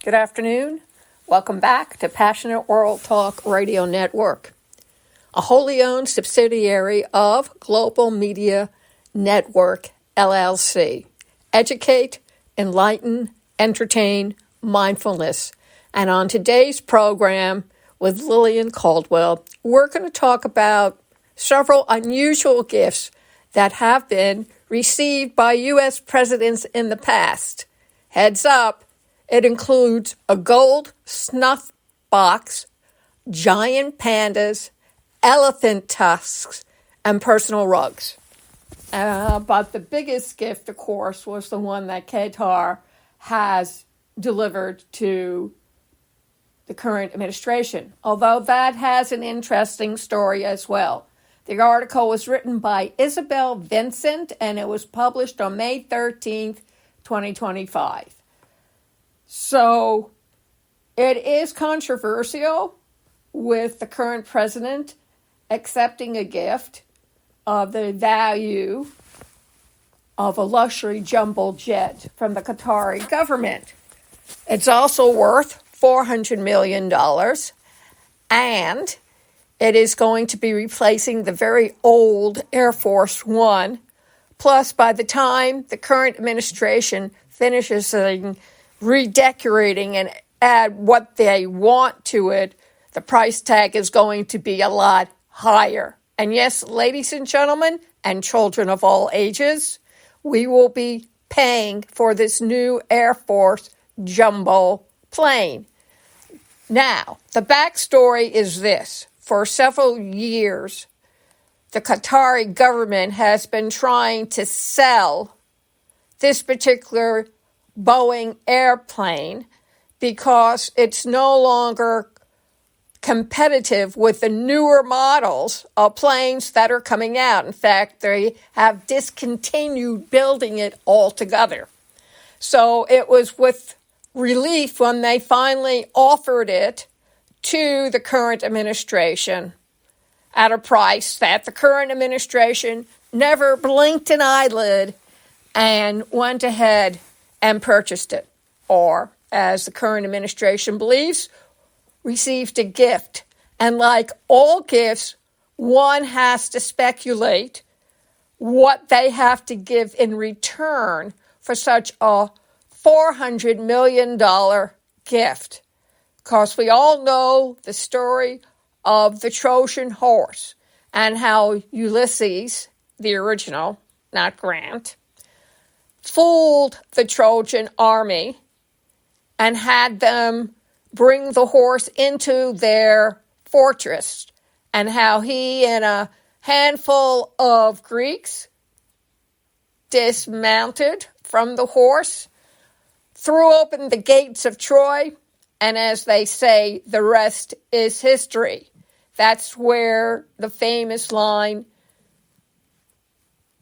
Good afternoon. Welcome back to Passionate World Talk Radio Network, a wholly owned subsidiary of Global Media Network, LLC. Educate, enlighten, entertain, mindfulness. And on today's program with Lillian Cauldwell, we're going to talk about several unusual gifts that have been received by U.S. presidents in the past. Heads up. It includes a gold snuff box, giant pandas, elephant tusks, and personal rugs. But the biggest gift, of course, was the one that Qatar has delivered to the current administration, although that has an interesting story as well. The article was written by Isabel Vincent, and it was published on May 13th, 2025. So it is controversial with the current president accepting a gift of the value of a luxury jumbo jet from the Qatari government. It's also worth $400 million, and it is going to be replacing the very old Air Force One. Plus, by the time the current administration finishes redecorating and add what they want to it, the price tag is going to be a lot higher. And yes, ladies and gentlemen, and children of all ages, we will be paying for this new Air Force jumbo plane. Now, the backstory is this. For several years, the Qatari government has been trying to sell this particular Boeing airplane because it's no longer competitive with the newer models of planes that are coming out. In fact, they have discontinued building it altogether. So it was with relief when they finally offered it to the current administration at a price that the current administration never blinked an eyelid and went ahead and purchased it, or, as the current administration believes, received a gift. And like all gifts, one has to speculate what they have to give in return for such a $400 million gift. Because we all know the story of the Trojan horse and how Ulysses, the original, not Grant, fooled the Trojan army and had them bring the horse into their fortress, and how he and a handful of Greeks dismounted from the horse, threw open the gates of Troy, and as they say, the rest is history. That's where the famous line,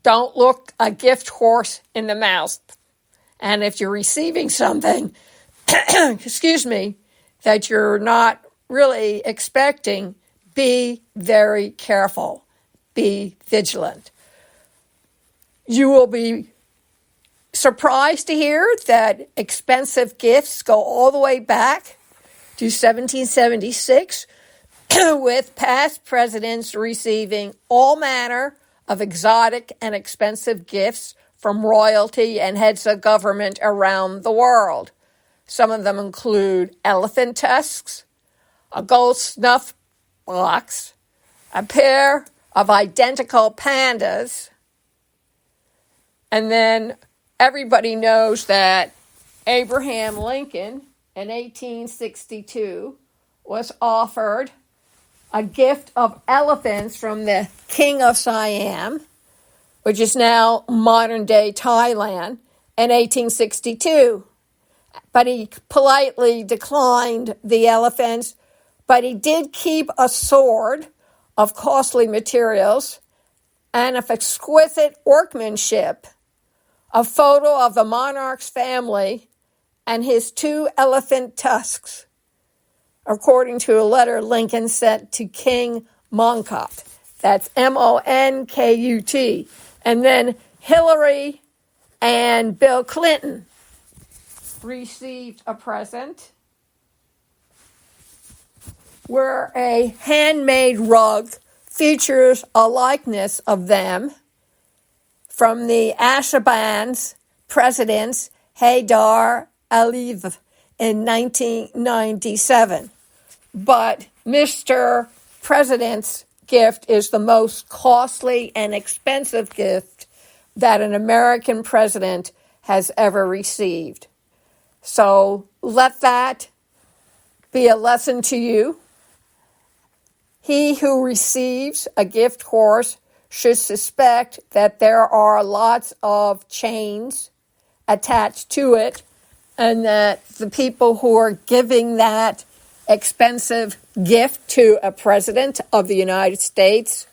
"Don't look a gift horse in the mouth." And if you're receiving something, that you're not really expecting, be very careful. Be vigilant. You will be surprised to hear that expensive gifts go all the way back to 1776, with past presidents receiving all manner of exotic and expensive gifts from royalty and heads of government around the world. Some of them include elephant tusks, a gold snuff box, a pair of identical pandas, and then everybody knows that Abraham Lincoln in 1862 was offered a gift of elephants from the King of Siam, which is now modern-day Thailand, in 1862. But he politely declined the elephants, but he did keep a sword of costly materials and of exquisite workmanship, a photo of the monarch's family, and his 2 elephant tusks, according to a letter Lincoln sent to King Monkut. That's Monkut. And then Hillary and Bill Clinton received a present where a handmade rug features a likeness of them from the Ashgaban's president's Haydar Aliyev in 1997. But Mr. President's gift is the most costly and expensive gift that an American president has ever received. So let that be a lesson to you. He who receives a gift horse should suspect that there are lots of chains attached to it, and that the people who are giving that expensive gift to a president of the United States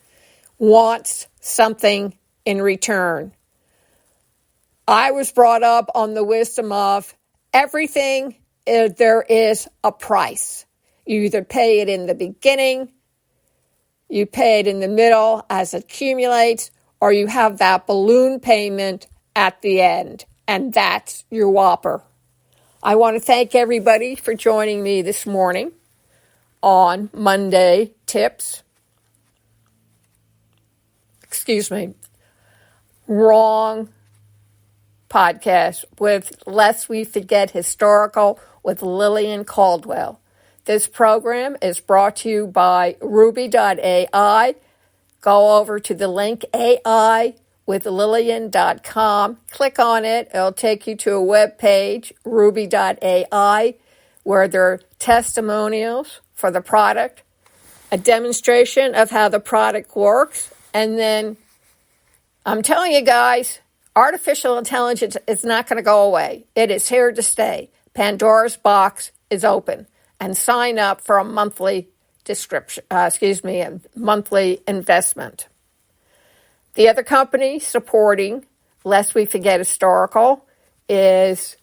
wants something in return. I was brought up on the wisdom of everything, there is a price. You either pay it in the beginning, you pay it in the middle as it accumulates, or you have that balloon payment at the end, and that's your whopper. I want to thank everybody for joining me this morning on Monday Tips. Wrong podcast with Lest We Forget Historical with Lillian Cauldwell. This program is brought to you by Ruby.ai. Go over to the link AIwithlillian.com. Click on it. It'll take you to a web page, Ruby.ai, where there are testimonials for the product, a demonstration of how the product works, and then I'm telling you guys, artificial intelligence is not going to go away. It is here to stay. Pandora's box is open. And sign up for a monthly monthly investment. The other company supporting Lest We Forget Historical is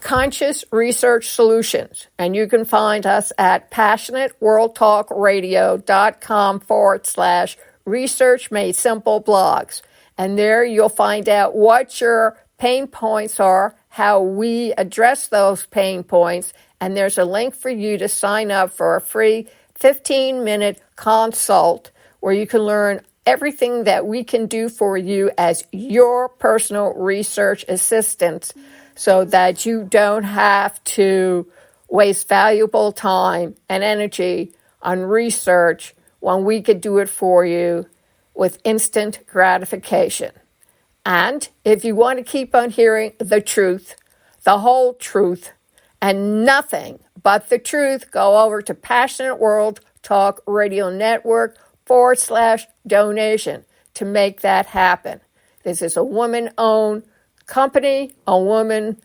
Conscious Research Solutions. And you can find us at passionateworldtalkradio.com/research made simple blogs. And there you'll find out what your pain points are, how we address those pain points, and there's a link for you to sign up for a free 15-minute consult where you can learn everything that we can do for you as your personal research assistant so that you don't have to waste valuable time and energy on research when we could do it for you with instant gratification. And if you want to keep on hearing the truth, the whole truth, and nothing but the truth, go over to Passionate World Talk Radio Network /donation to make that happen. This is a woman-owned company, a woman-run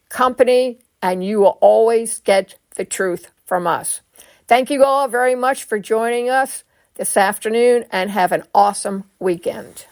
company, and you will always get the truth from us. Thank you all very much for joining us this afternoon, and have an awesome weekend.